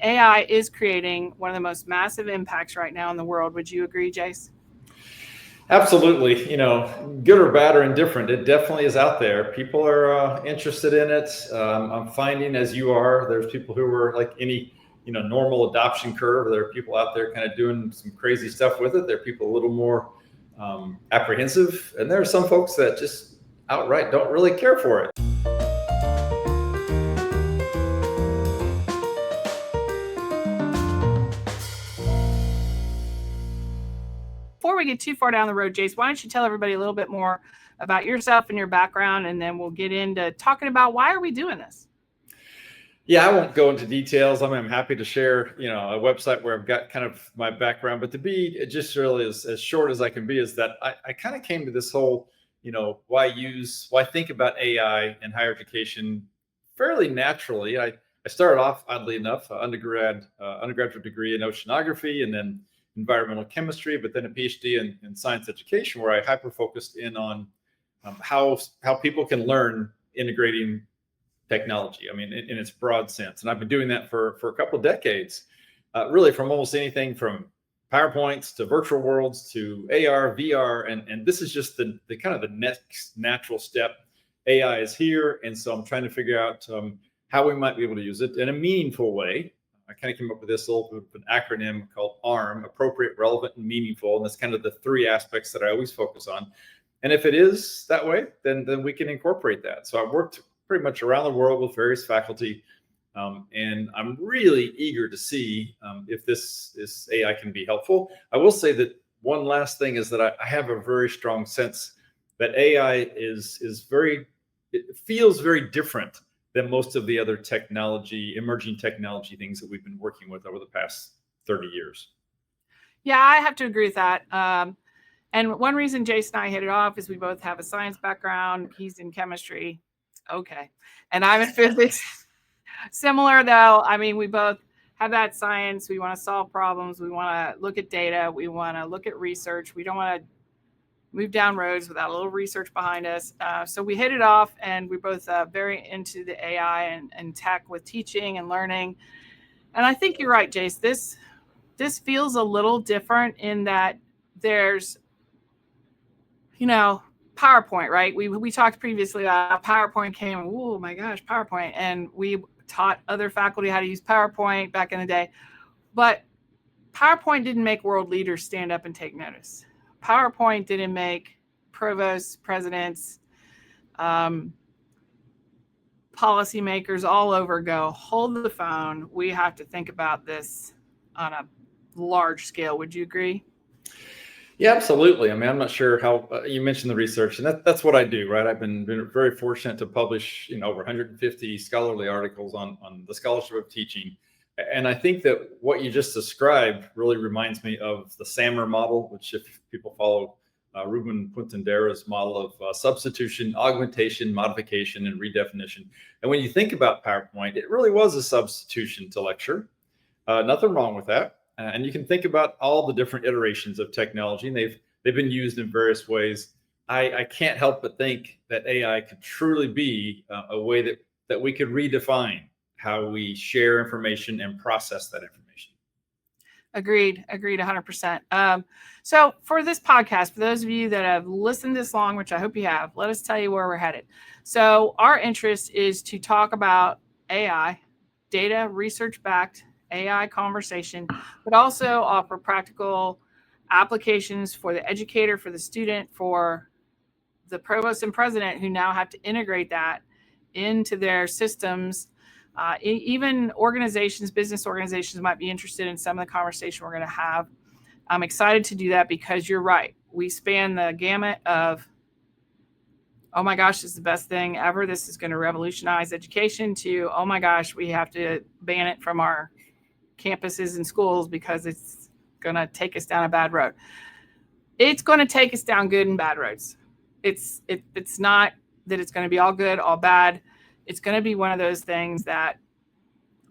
AI is creating one of the most massive impacts right now in the world. Would you agree, Jace? Absolutely. Good or bad or indifferent, it definitely is out there. People are interested in it. I'm finding, as you are, there's people who are like any, normal adoption curve. There are people out there kind of doing some crazy stuff with it. There are people a little more apprehensive. And there are some folks that just outright don't really care for it. Before we get too far down the road, Jace, why don't you tell everybody a little bit more about yourself and your background, and then we'll get into talking about why are we doing this? Yeah, I won't go into details. I'm happy to share, a website where I've got kind of my background, but to be just really as short as I can be is that I kind of came to this whole, why think about AI in higher education fairly naturally. I started off, oddly enough, undergraduate degree in oceanography and then environmental chemistry, but then a PhD in science education, where I hyper focused in on how people can learn integrating technology. I mean, in its broad sense. And I've been doing that for a couple of decades, really from almost anything from PowerPoints to virtual worlds to AR, VR. And this is just the kind of the next natural step. AI is here. And so I'm trying to figure out how we might be able to use it in a meaningful way. I kind of came up with this little bit of an acronym called ARM, appropriate, relevant, and meaningful. And that's kind of the three aspects that I always focus on. And if it is that way, then we can incorporate that. So I've worked pretty much around the world with various faculty. And I'm really eager to see if this AI can be helpful. I will say that one last thing is that I have a very strong sense that AI it feels very different than most of the other emerging technology things that we've been working with over the past 30 years. Yeah, I have to agree with that. And one reason Jace and I hit it off is we both have a science background. He's in chemistry. Okay. And I'm in physics. Similar though. I mean, we both have that science. We want to solve problems. We want to look at data. We want to look at research. We don't want to move down roads without a little research behind us. So we hit it off, and we're both very into the AI and tech with teaching and learning. And I think you're right, Jace. This feels a little different in that there's, PowerPoint, right? We talked previously about PowerPoint came, oh my gosh, PowerPoint. And we taught other faculty how to use PowerPoint back in the day. But PowerPoint didn't make world leaders stand up and take notice. PowerPoint didn't make provosts, presidents, policymakers all over go, hold the phone. We have to think about this on a large scale. Would you agree? Yeah, absolutely. I mean, I'm not sure how you mentioned the research, and that's what I do, right? I've been very fortunate to publish, over 150 scholarly articles on the scholarship of teaching. And I think that what you just described really reminds me of the SAMR model, which if people follow Ruben Puntendera's model of substitution, augmentation, modification, and redefinition. And when you think about PowerPoint, it really was a substitution to lecture. Nothing wrong with that. And you can think about all the different iterations of technology, and they've been used in various ways. I can't help but think that AI could truly be a way that we could redefine how we share information and process that information. Agreed 100%. So for this podcast, for those of you that have listened this long, which I hope you have, let us tell you where we're headed. So our interest is to talk about AI, data, research-backed AI conversation, but also offer practical applications for the educator, for the student, for the provost and president who now have to integrate that into their systems. Even organizations, business organizations might be interested in some of the conversation we're going to have. I'm excited to do that because you're right. We span the gamut of, oh my gosh, this is the best thing ever. This is going to revolutionize education to, oh my gosh, we have to ban it from our campuses and schools because it's going to take us down a bad road. It's going to take us down good and bad roads. It's not that it's going to be all good, all bad. It's going to be one of those things that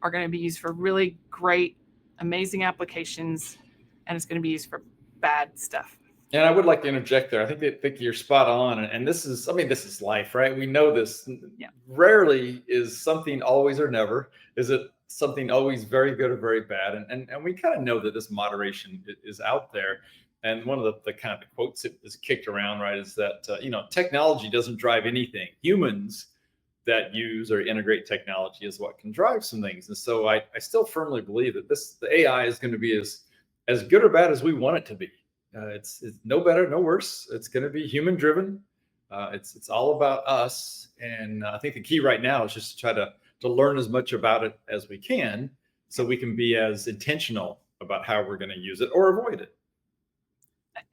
are going to be used for really great, amazing applications, and it's going to be used for bad stuff. And I would like to interject there. I think you're spot on. And this is life, right? We know this. Yeah. Rarely is something always or never. Is it something always very good or very bad. And we kind of know that this moderation is out there. And one of the kind of the quotes that is kicked around, right, is that, technology doesn't drive anything. Humans that use or integrate technology is what can drive some things. And so I still firmly believe that the AI is going to be as good or bad as we want it to be. It's no better, no worse. It's going to be human driven. It's all about us. And I think the key right now is just to try to learn as much about it as we can, so we can be as intentional about how we're going to use it or avoid it.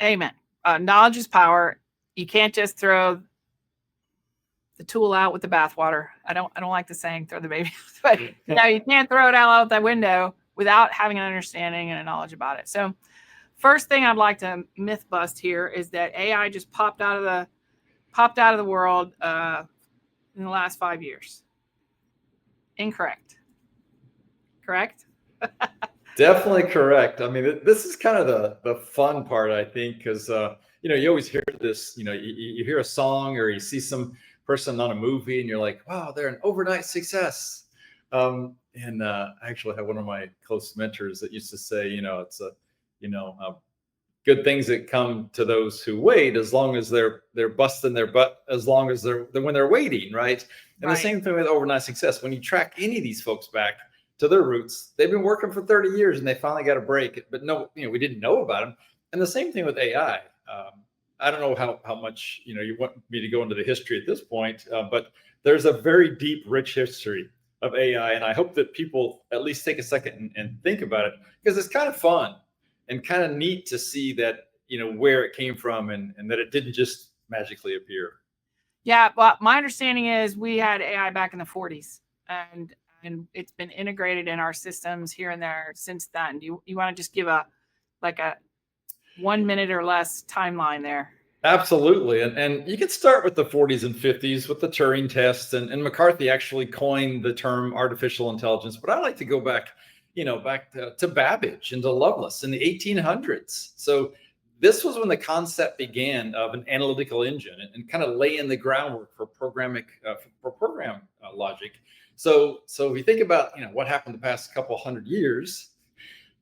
Amen. Knowledge is power. You can't just throw the tool out with the bathwater. I don't like the saying "throw the baby," but you can't throw it out the window without having an understanding and a knowledge about it. So, first thing I'd like to myth bust here is that AI just popped out of the world in the last 5 years. Incorrect. Correct? Definitely correct. I mean, this is kind of the fun part, I think, because you always hear this. You hear a song or you see some person on a movie, and you're like, "Wow, they're an overnight success." And I actually have one of my close mentors that used to say, it's good things that come to those who wait, as long as they're busting their butt, as long as they're when they're waiting, right? And Right. The same thing with overnight success. When you track any of these folks back to their roots, they've been working for 30 years and they finally got a break. But no, we didn't know about them. And the same thing with AI. I don't know how much you want me to go into the history at this point, but there's a very deep, rich history of AI, and I hope that people at least take a second and think about it, because it's kind of fun and kind of neat to see that where it came from, and that it didn't just magically appear. Yeah, well, my understanding is we had AI back in the 40s, and it's been integrated in our systems here and there since then. You want to just give a 1 minute or less timeline there? Absolutely. And you could start with the 40s and 50s with the Turing test, and McCarthy actually coined the term artificial intelligence. But I like to go back, back to Babbage and to Lovelace in the 1800s. So this was when the concept began of an analytical engine, and kind of laying the groundwork for program logic. So if you think about what happened the past couple hundred years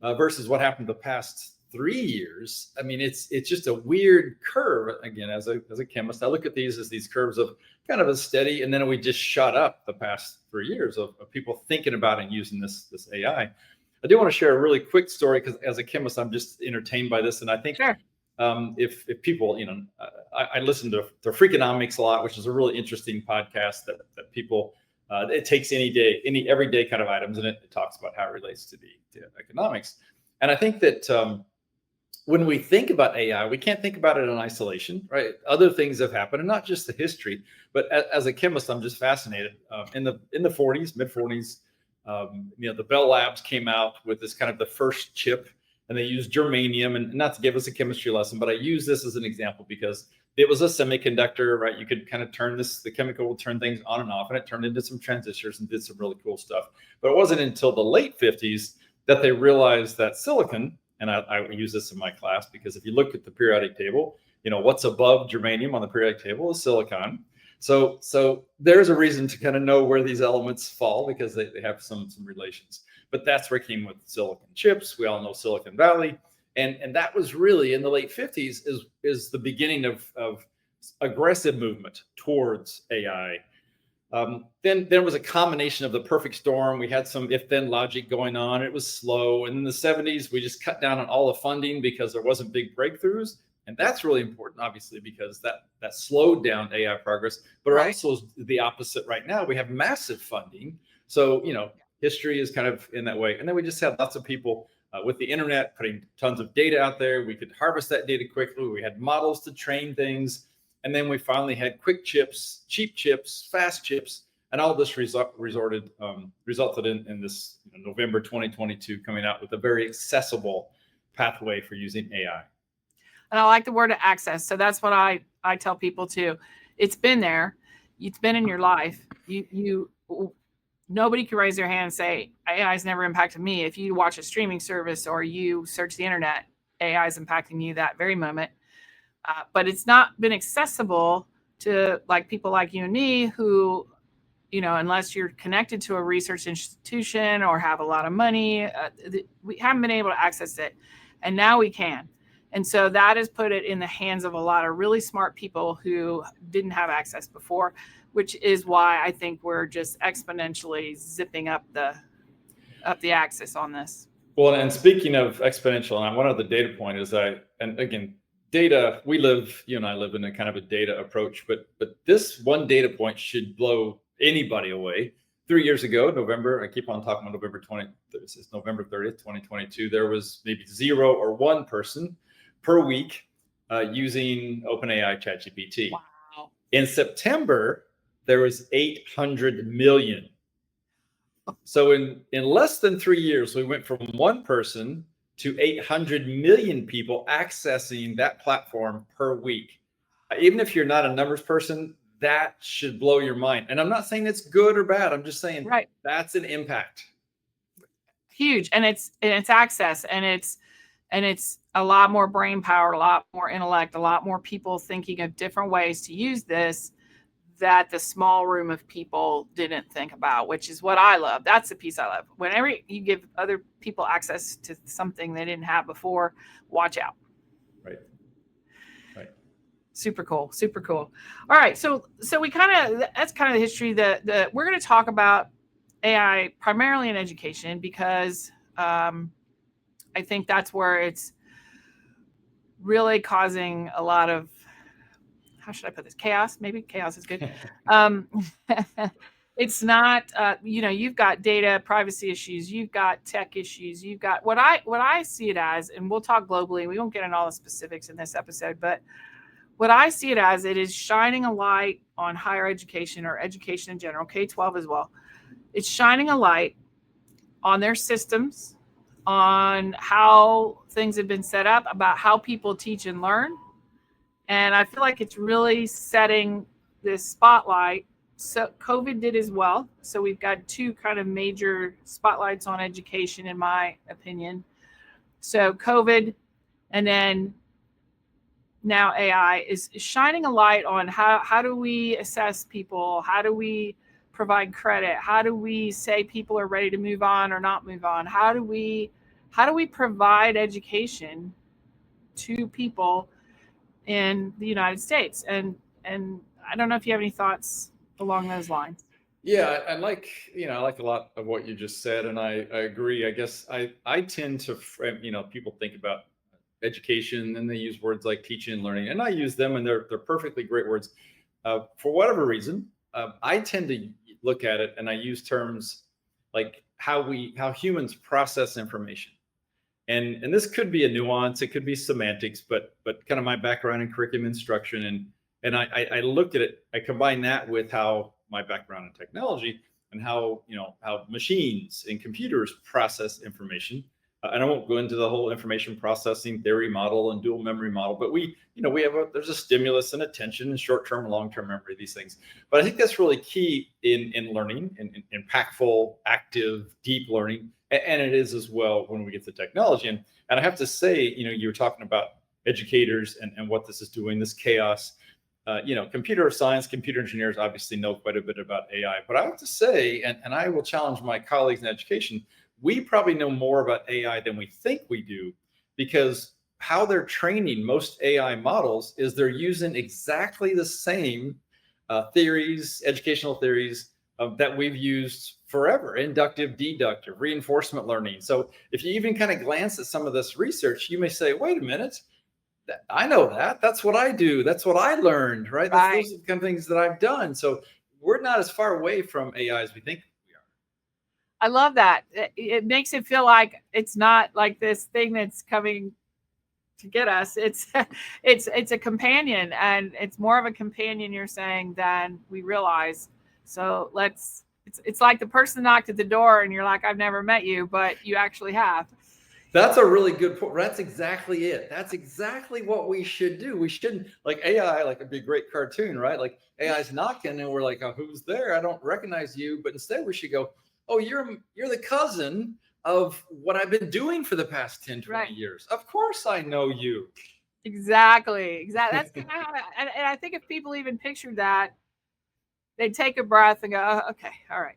versus what happened the past 3 years, I mean, it's just a weird curve. Again, as a chemist, I look at these as these curves of kind of a steady, and then we just shot up the past 3 years of people thinking about and using this AI. I do want to share a really quick story, because as a chemist, I'm just entertained by this, and I think Sure. if people, I listen to Freakonomics a lot, which is a really interesting podcast that people. It takes any everyday kind of items, and it talks about how it relates to economics. And I think that when we think about AI, we can't think about it in isolation, right? Other things have happened, and not just the history. But as a chemist, I'm just fascinated. In the 40s, mid 40s, the Bell Labs came out with this kind of the first chip, and they used germanium. And not to give us a chemistry lesson, but I use this as an example because it was a semiconductor, right? You could kind of the chemical would turn things on and off, and it turned into some transistors and did some really cool stuff. But it wasn't until the late 50s that they realized that silicon, and I use this in my class, because if you look at the periodic table, what's above germanium on the periodic table is silicon. So there's a reason to kind of know where these elements fall, because they have some relations. But that's where it came with silicon chips. We all know Silicon Valley. And that was really in the late 50s is the beginning of aggressive movement towards AI. Then there was a combination of the perfect storm. We had some if-then logic going on. It was slow. And in the 70s, we just cut down on all the funding because there wasn't big breakthroughs. And that's really important, obviously, because that slowed down AI progress. But it also is the opposite right now. We have massive funding. So, history is kind of in that way. And then we just had lots of people with the internet putting tons of data out there. We could harvest that data quickly. We had models to train things. And then we finally had quick chips, cheap chips, fast chips, and all this resulted in this November 2022 coming out with a very accessible pathway for using AI. And I like the word access. So that's what I tell people too. It's been there. It's been in your life. Nobody can raise their hand and say AI has never impacted me. If you watch a streaming service or you search the internet, AI is impacting you that very moment. But it's not been accessible to people like you and me who unless you're connected to a research institution or have a lot of money, we haven't been able to access it. And now we can. And so that has put it in the hands of a lot of really smart people who didn't have access before, which is why I think we're just exponentially zipping up the access on this. Well, and speaking of exponential, and one other data point is and again, data, you and I live in a kind of a data approach, but this one data point should blow anybody away. 3 years ago, November, I keep on talking about this is November 30th, 2022, there was maybe 0 or 1 person per week using OpenAI ChatGPT. Wow. In September, there was 800 million. So in less than 3 years, we went from 1 person to 800 million people accessing that platform per week. Even if you're not a numbers person, that should blow your mind. And I'm not saying it's good or bad. I'm just saying that's an impact. Huge. And it's access, and it's a lot more brain power, a lot more intellect, a lot more people thinking of different ways to use this that the small room of people didn't think about, which is what I love. That's the piece I love. Whenever you give other people access to something they didn't have before, watch out. Right. Super cool. Super cool. All right. So we that's kind of the history that we're going to talk about AI primarily in education, because I think that's where it's really causing a lot of, how should I put this? Chaos. Maybe chaos is good. It's not, you've got data privacy issues, you've got tech issues, you've got what I see it as, and we'll talk globally. We won't get into all the specifics in this episode, but what I see it as, it is shining a light on higher education, or education in general, K-12 as well. It's shining a light on their systems, on how things have been set up, about how people teach and learn. And I feel like it's really setting this spotlight. So COVID did as well. So we've got 2 kind of major spotlights on education, in my opinion. So COVID, and then now AI is shining a light on how do we assess people? How do we provide credit? How do we say people are ready to move on or not move on? How do we provide education to people in the United States? And I don't know if you have any thoughts along those lines. Yeah, I like a lot of what you just said, and I agree. I guess I tend to people think about education and they use words like teaching and learning, and I use them, and they're perfectly great words. For whatever reason, I tend to look at it and I use terms like how humans process information. And this could be a nuance, it could be semantics, but kind of my background in curriculum instruction, and I looked at it, I combined that with how my background in technology and how machines and computers process information. And I won't go into the whole information processing theory model and dual memory model, but there's a stimulus and attention and short-term and long-term memory, these things. But I think that's really key in learning, in impactful, active, deep learning. And it is as well when we get to technology. And I have to say, you were talking about educators and what this is doing, this chaos. Computer science, computer engineers obviously know quite a bit about AI. But I have to say, and I will challenge my colleagues in education, we probably know more about AI than we think we do, because how they're training most AI models is they're using exactly the same theories, educational theories that we've used forever: inductive, deductive, reinforcement learning. So if you even kind of glance at some of this research, you may say, wait a minute, I know that. That's what I do. That's what I learned, right? Those are the kind of things that I've done. So we're not as far away from AI as we think we are. I love that. It makes it feel like it's not like this thing that's coming to get us. It's a companion, and it's more of a companion, you're saying, than we realize. So it's like the person knocked at the door and you're like, I've never met you, but you actually have. That's a really good point. That's exactly it. That's exactly what we should do. We shouldn't, like AI, like it'd be a great cartoon, right? Like AI's knocking and we're like, oh, who's there? I don't recognize you. But instead we should go, oh, you're the cousin of what I've been doing for the past 10, 20 years. Of course I know you. Exactly. That's kind of how, and I think if people even pictured that, they take a breath and go, oh, okay, all right.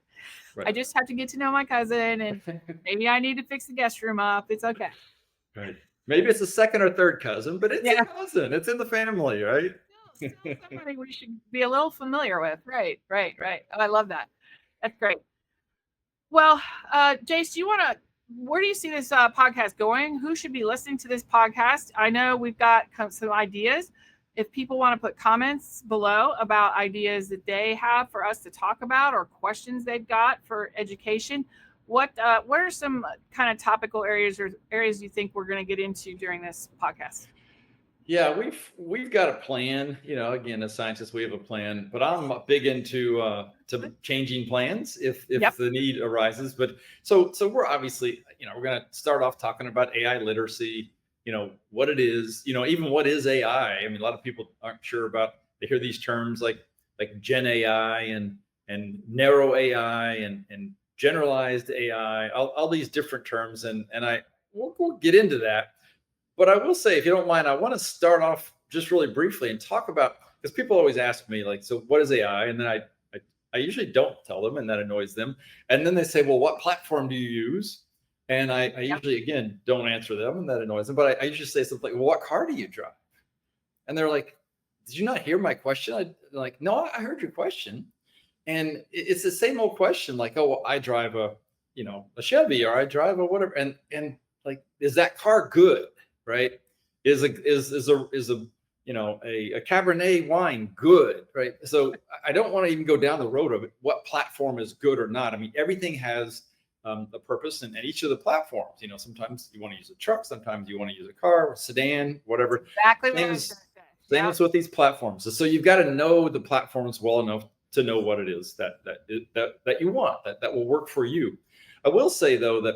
Right. I just have to get to know my cousin, and maybe I need to fix the guest room up. It's okay. Right. Maybe it's a second or third cousin, but it's Yeah. a cousin. It's in the family, right? Still somebody we should be a little familiar with. Right, right, right. Oh, I love that. That's great. Well, Jace, do you want to? Where do you see this podcast going? Who should be listening to this podcast? I know we've got some ideas. If people want to put comments below about ideas that they have for us to talk about or questions they've got for education, what are some kind of topical areas or areas you think we're going to get into during this podcast? Yeah, we've got a plan. Again, as scientists, we have a plan. But I'm big into to changing plans if Yep. the need arises. But so we're obviously, we're going to start off talking about AI literacy. What it is. Even what is AI? I mean, a lot of people aren't sure about. They hear these terms like Gen AI and narrow AI and generalized AI. All these different terms, and we'll get into that. But I will say, if you don't mind, I want to start off just really briefly and talk about, because people always ask me, like, so what is AI? And then I usually don't tell them, and that annoys them. And then they say, well, what platform do you use? And I usually, again, don't answer them, and that annoys them. But I usually say something like, well, what car do you drive? And they're like, did you not hear my question? I'm like, no, I heard your question. And it's the same old question, like, oh, well, I drive a Chevy, or I drive a whatever. And like, is that car good? Right? Is a a Cabernet wine good? Right? So I don't want to even go down the road of it. What platform is good or not? I mean, everything has a purpose, and each of the platforms. Sometimes you want to use a truck, sometimes you want to use a car, a sedan, whatever. Exactly what I was going to say. Same as with these platforms. So you've got to know the platforms well enough to know what it is that you want, that will work for you. I will say though that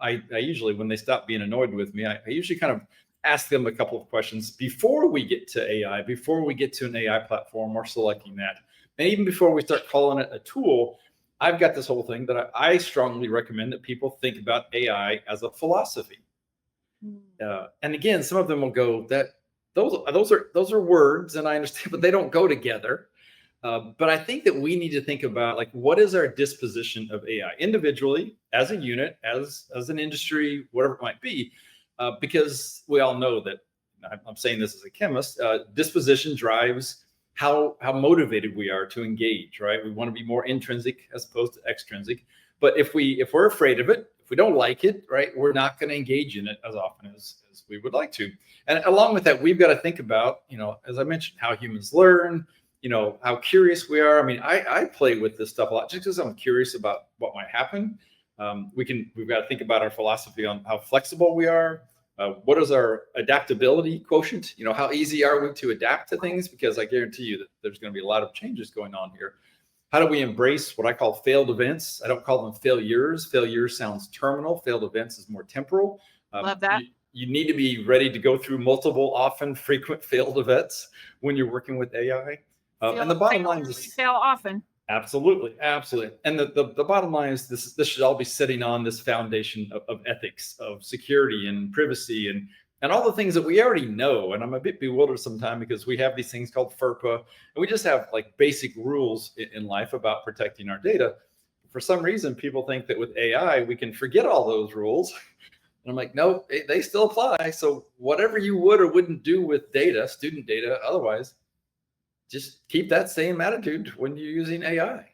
I usually, when they stop being annoyed with me, I usually kind of ask them a couple of questions before we get to AI, before we get to an AI platform or selecting that. And even before we start calling it a tool, I've got this whole thing that I strongly recommend that people think about AI as a philosophy. And again, some of them will go that those are words, and I understand, but they don't go together. But I think that we need to think about, like, what is our disposition of AI individually, as a unit, as an industry, whatever it might be, because we all know that, I'm saying this as a chemist, disposition drives how motivated we are to engage, right? We want to be more intrinsic as opposed to extrinsic. But if we're afraid of it, if we don't like it, right, we're not going to engage in it as often as we would like to. And along with that, we've got to think about, as I mentioned, how humans learn, how curious we are. I mean, I play with this stuff a lot just because I'm curious about what might happen. We've got to think about our philosophy on how flexible we are. What is our adaptability quotient? How easy are we to adapt to things? Because I guarantee you that there's going to be a lot of changes going on here. How do we embrace what I call failed events? I don't call them failures. Failures sounds terminal. Failed events is more temporal. Love that. You need to be ready to go through multiple, often frequent failed events when you're working with AI. And the bottom line is, fail often. Absolutely. And the bottom line is this should all be sitting on this foundation of ethics, of security and privacy and all the things that we already know. And I'm a bit bewildered sometimes because we have these things called FERPA, and we just have like basic rules in life about protecting our data. For some reason, people think that with AI, we can forget all those rules. And I'm like, no, they still apply. So whatever you would or wouldn't do with data, student data, otherwise, just keep that same attitude when you're using AI.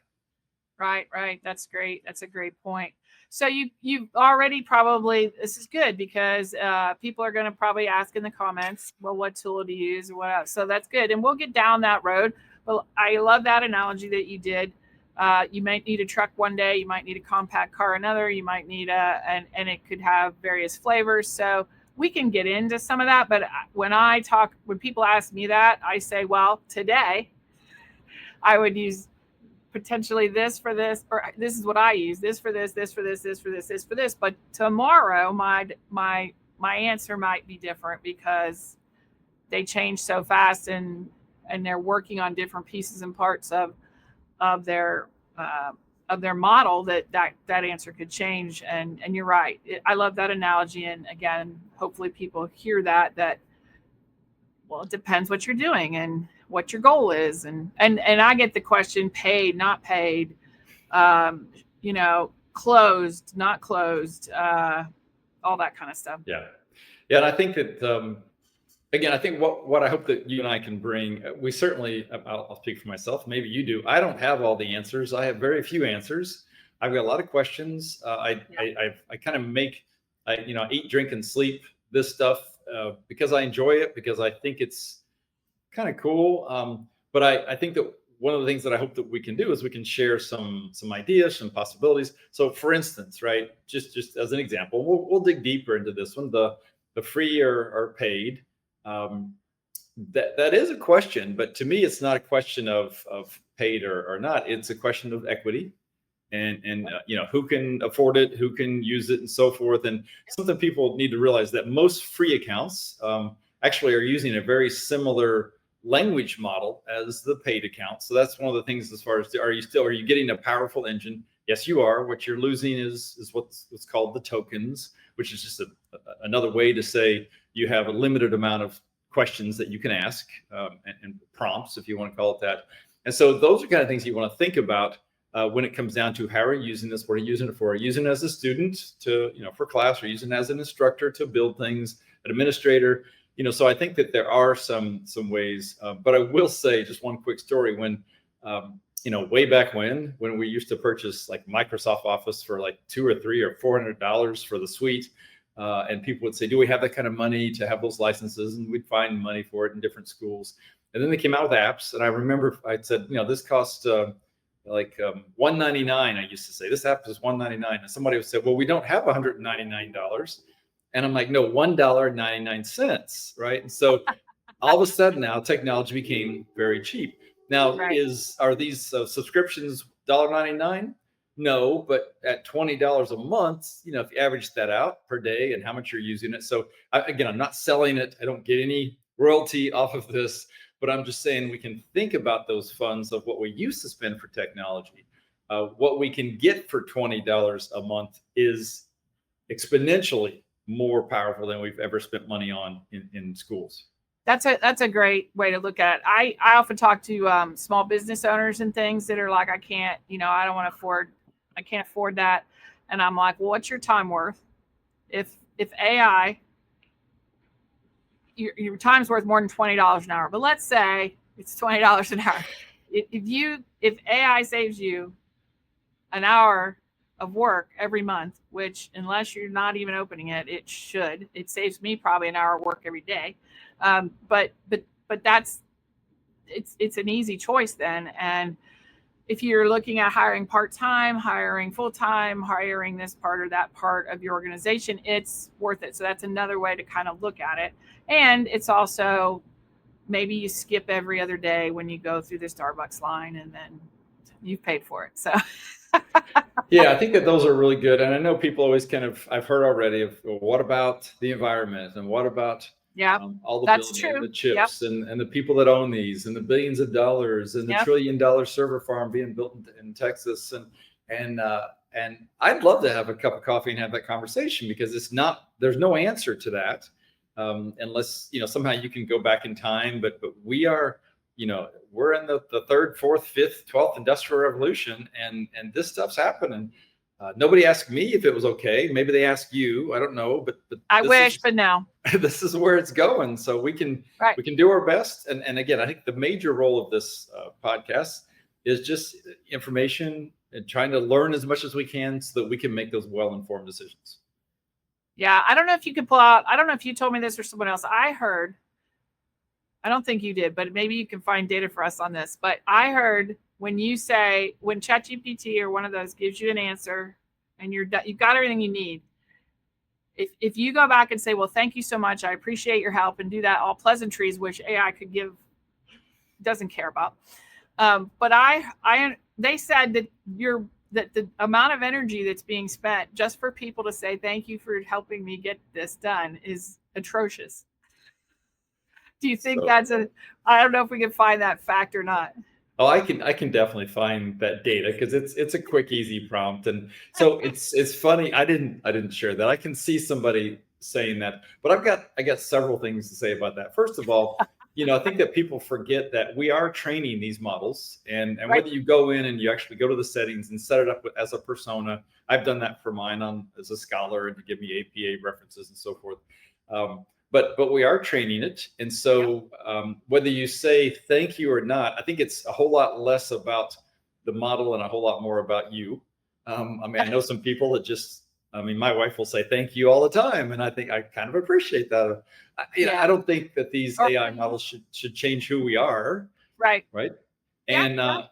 Right. That's great. That's a great point. So you've already probably, this is good because people are going to probably ask in the comments, well, what tool do you use or what else? So that's good. And we'll get down that road. Well, I love that analogy that you did. You might need a truck one day. You might need a compact car another. You might need and it could have various flavors. So we can get into some of that. But when people ask me that, I say, well, today I would use potentially this for this, or this is what I use, this for this, this for this, this for this, this for this. But tomorrow my answer might be different because they change so fast and they're working on different pieces and parts of their model that answer could change. And you're right. I love that analogy. And again, hopefully people hear that, well, it depends what you're doing and what your goal is, and I get the question paid, not paid, um, closed, not closed, all that kind of stuff. Yeah. Yeah. And I think that, again, I think what I hope that you and I can bring, we certainly, I'll speak for myself. Maybe you do. I don't have all the answers. I have very few answers. I've got a lot of questions. I kind of eat, drink, and sleep this stuff because I enjoy it, because I think it's kind of cool. But I think that one of the things that I hope that we can do is we can share some ideas, some possibilities. So, for instance, right, just as an example, we'll dig deeper into this one. The free or paid. That is a question, but to me, it's not a question of paid or not. It's a question of equity, and who can afford it, who can use it, and so forth. And something people need to realize that most free accounts actually are using a very similar language model as the paid account. So that's one of the things as far as are you getting a powerful engine? Yes, you are. What you're losing is what's called the tokens, which is just another way to say you have a limited amount of questions that you can ask, and prompts, if you want to call it that. And so those are kind of things you want to think about when it comes down to how are you using this, what are you using it for? Are you using it as a student to, for class, or using it as an instructor to build things, an administrator? So I think that there are some ways, but I will say just one quick story. When, way back when we used to purchase like Microsoft Office for like $200 or $300 or $400 for the suite, and people would say, do we have that kind of money to have those licenses? And we'd find money for it in different schools. And then they came out with apps. And I remember I said, this costs $199. I used to say, this app is $199. And somebody would say, well, we don't have $199. And I'm like, no, $1.99, right? And so all of a sudden now technology became very cheap. Now, Right. are these subscriptions $1.99? No, but at $20 a month, if you average that out per day and how much you're using it. So again, I'm not selling it. I don't get any royalty off of this, but I'm just saying we can think about those funds of what we used to spend for technology. What we can get for $20 a month is exponentially more powerful than we've ever spent money on in schools. That's a great way to look at it. I often talk to small business owners and things that are like, I can't, I can't afford that. And I'm like, well, what's your time worth? If AI, your time's worth more than $20 an hour, but let's say it's $20 an hour. If AI saves you an hour of work every month, which unless you're not even opening it, it saves me probably an hour of work every day. But that's it's an easy choice then. And if you're looking at hiring part-time, hiring full-time, hiring this part or that part of your organization, it's worth it. So that's another way to kind of look at it. And it's also maybe you skip every other day when you go through the Starbucks line, and then you've paid for it. So yeah, I think that those are really good. And I know people always I've heard already of, well, what about the environment, and what about all the that's building, true. the chips, and the people that own these, and the billions of dollars, and the $1 trillion server farm being built in Texas. And I'd love to have a cup of coffee and have that conversation, because there's no answer to that, unless, somehow you can go back in time. But we are, we're in the third, fourth, fifth, 12th industrial revolution, and this stuff's happening. Nobody asked me if it was okay. Maybe they asked you. I don't know, but I wish, but no. This is where it's going. So we can do our best. And again, I think the major role of this podcast is just information and trying to learn as much as we can so that we can make those well-informed decisions. Yeah, I don't know if you could pull out. I don't know if you told me this or someone else. I don't think you did, but maybe you can find data for us on this. But I heard when ChatGPT or one of those gives you an answer and you've got everything you need, if you go back and say, well, thank you so much, I appreciate your help, and do that, all pleasantries, which AI doesn't care about. But they said that that the amount of energy that's being spent just for people to say thank you for helping me get this done is atrocious. Do you think I don't know if we can find that fact or not. Oh, I can definitely find that data, because it's a quick, easy prompt. And so it's funny. I didn't share that. I can see somebody saying that, but I got several things to say about that. First of all, I think that people forget that we are training these models, and Right. whether you go in and you actually go to the settings and set it up as a persona. I've done that for mine as a scholar and to give me APA references and so forth. But we are training it, and so whether you say thank you or not, I think it's a whole lot less about the model and a whole lot more about you. I know some people that my wife will say thank you all the time, and I think I kind of appreciate that. I don't think that these AI models should change who we are, Right. right? Yeah.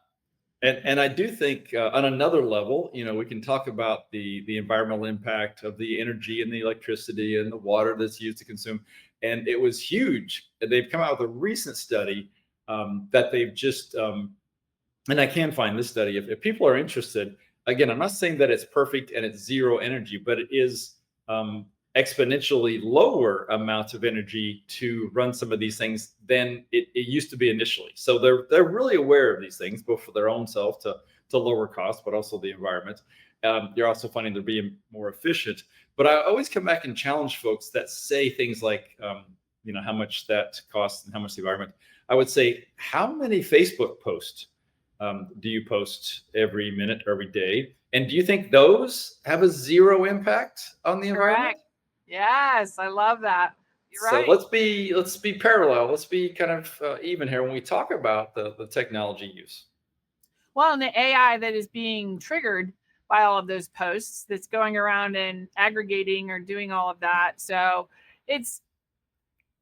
And I do think on another level, we can talk about the environmental impact of the energy and the electricity and the water that's used to consume. And it was huge. They've come out with a recent study that they've just, and I can find this study if people are interested. Again, I'm not saying that it's perfect and it's zero energy, but it is exponentially lower amounts of energy to run some of these things than it used to be initially. So they're really aware of these things, both for their own self to lower costs, but also the environment. You're also finding they're being more efficient. But I always come back and challenge folks that say things like, how much that costs and how much the environment. I would say, how many Facebook posts do you post every minute or every day? And do you think those have a zero impact on the environment? Correct. Yes, I love that. You're So right. let's be parallel. Let's be kind of even here when we talk about the technology use. Well, and the AI that is being triggered by all of those posts that's going around and aggregating or doing all of that. So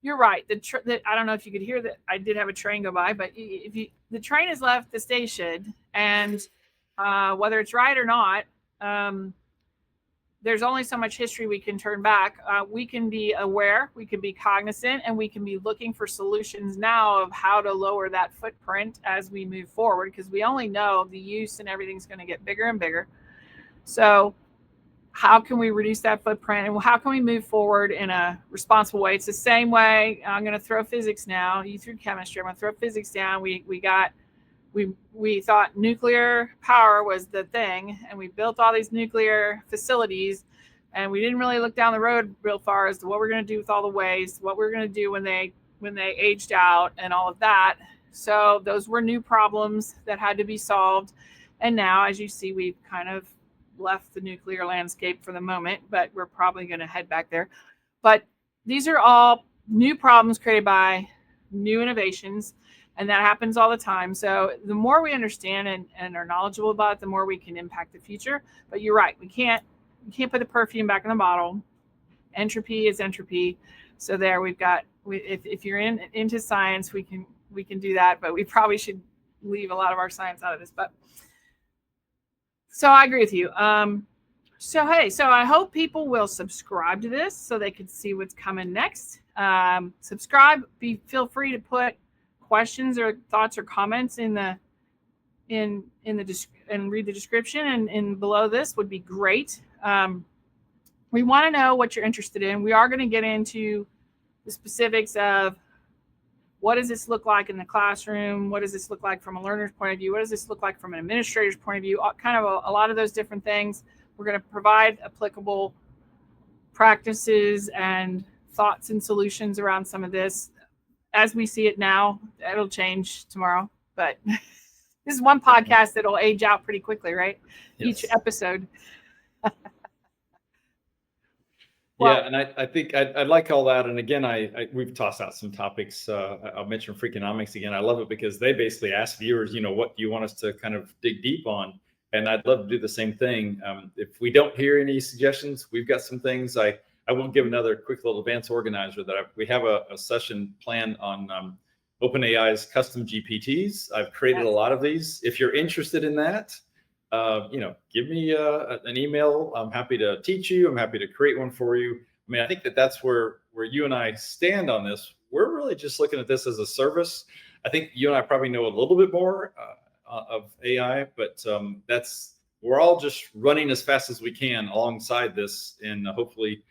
you're right. I don't know if you could hear that. I did have a train go by, but the train has left the station, and whether it's right or not, there's only so much history we can turn back. We can be aware, we can be cognizant, and we can be looking for solutions now of how to lower that footprint as we move forward, because we only know the use and everything's going to get bigger and bigger. So how can we reduce that footprint, and how can we move forward in a responsible way? It's the same way. I'm going to throw physics now. You threw chemistry. I'm going to throw physics down. We thought nuclear power was the thing, and we built all these nuclear facilities, and we didn't really look down the road real far as to what we're going to do with all the waste, what we're going to do when they aged out, and all of that. So those were new problems that had to be solved. And now, as you see, we've kind of left the nuclear landscape for the moment, but we're probably going to head back there. But these are all new problems created by new innovations, and that happens all the time. So the more we understand and are knowledgeable about it, the more we can impact the future. But you're right, we can't put the perfume back in the bottle. Entropy is entropy. So there if you're into science, we can do that, but we probably should leave a lot of our science out of this. But so I agree with you. So I hope people will subscribe to this so they can see what's coming next. Subscribe. Feel free to put questions or thoughts or comments in the and read the description, and below this would be great. We want to know what you're interested in. We are going to get into the specifics of what does this look like in the classroom? What does this look like from a learner's point of view? What does this look like from an administrator's point of view? Kind of a lot of those different things. We're going to provide applicable practices and thoughts and solutions around some of this. As we see it now, it'll change tomorrow. But this is one podcast that'll age out pretty quickly, right? Yes. Each episode. Yeah, and I think I like all that. And again, we've tossed out some topics. I'll mention Freakonomics again. I love it because they basically ask viewers, what do you want us to kind of dig deep on? And I'd love to do the same thing. If we don't hear any suggestions, we've got some things. I won't give another quick little advanced organizer that we have a session planned on OpenAI's custom GPTs. I've created a lot of these. If you're interested in that, give me an email. I'm happy to teach you. I'm happy to create one for you. I think that's where you and I stand on this. We're really just looking at this as a service. I think you and I probably know a little bit more of AI, but we're all just running as fast as we can alongside this, and hopefully,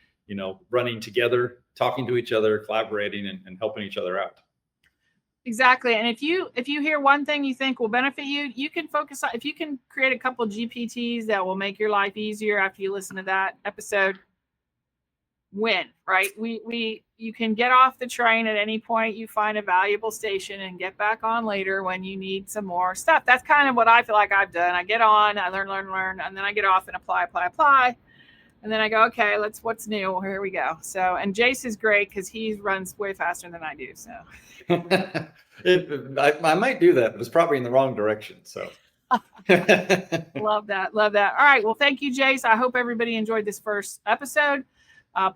running together, talking to each other, collaborating, and helping each other out. Exactly. And if you hear one thing you think will benefit you, you can focus on, if you can create a couple GPTs that will make your life easier after you listen to that episode, win, right? You can get off the train at any point. You find a valuable station and get back on later when you need some more stuff. That's kind of what I feel like I've done. I get on, I learn, and then I get off and apply. And then I go, okay, what's new? Here we go. So, and Jace is great because he runs way faster than I do. So I might do that, but it's probably in the wrong direction. So love that. All right. Well, thank you, Jace. I hope everybody enjoyed this first episode.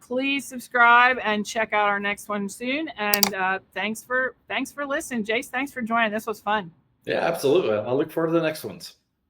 Please subscribe and check out our next one soon. And thanks for listening, Jace. Thanks for joining. This was fun. Yeah, absolutely. I'll look forward to the next ones.